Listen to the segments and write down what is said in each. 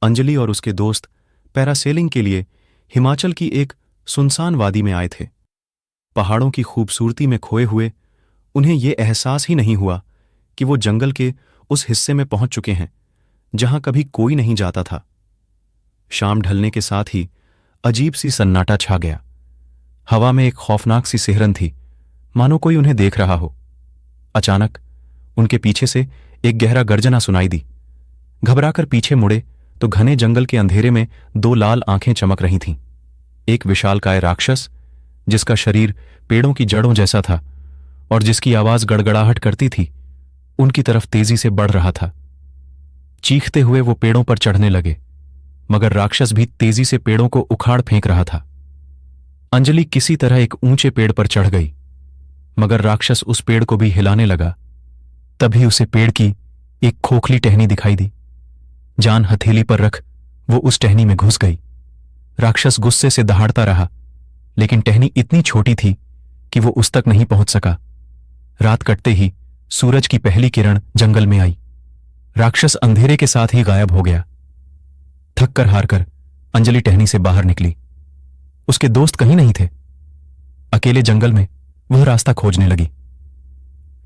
अंजलि और उसके दोस्त पैरासेलिंग के लिए हिमाचल की एक सुनसान वादी में आए थे। पहाड़ों की खूबसूरती में खोए हुए उन्हें यह एहसास ही नहीं हुआ कि वो जंगल के उस हिस्से में पहुंच चुके हैं जहां कभी कोई नहीं जाता था। शाम ढलने के साथ ही अजीब सी सन्नाटा छा गया। हवा में एक खौफनाक सी सिहरन थी, मानो कोई उन्हें देख रहा हो। अचानक उनके पीछे से एक गहरा गर्जना सुनाई दी। घबराकर पीछे मुड़े तो घने जंगल के अंधेरे में दो लाल आंखें चमक रही थीं। एक विशालकाय राक्षस, जिसका शरीर पेड़ों की जड़ों जैसा था और जिसकी आवाज गड़गड़ाहट करती थी, उनकी तरफ तेजी से बढ़ रहा था। चीखते हुए वो पेड़ों पर चढ़ने लगे, मगर राक्षस भी तेजी से पेड़ों को उखाड़ फेंक रहा था। अंजलि किसी तरह एक ऊंचे पेड़ पर चढ़ गई, मगर राक्षस उस पेड़ को भी हिलाने लगा। तभी उसे पेड़ की एक खोखली टहनी दिखाई दी। जान हथेली पर रख वो उस टहनी में घुस गई। राक्षस गुस्से से दहाड़ता रहा, लेकिन टहनी इतनी छोटी थी कि वो उस तक नहीं पहुंच सका। रात कटते ही सूरज की पहली किरण जंगल में आई। राक्षस अंधेरे के साथ ही गायब हो गया। थक कर हार कर अंजलि टहनी से बाहर निकली। उसके दोस्त कहीं नहीं थे। अकेले जंगल में वह रास्ता खोजने लगी।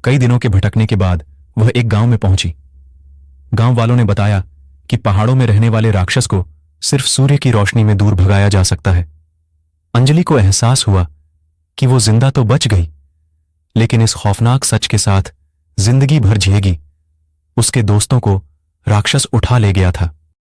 कई दिनों के भटकने के बाद वह एक गांव में पहुंची। गांव वालों ने बताया कि पहाड़ों में रहने वाले राक्षस को सिर्फ सूर्य की रोशनी में दूर भगाया जा सकता है। अंजलि को एहसास हुआ कि वो जिंदा तो बच गई, लेकिन इस खौफनाक सच के साथ जिंदगी भर जिएगी। उसके दोस्तों को राक्षस उठा ले गया था।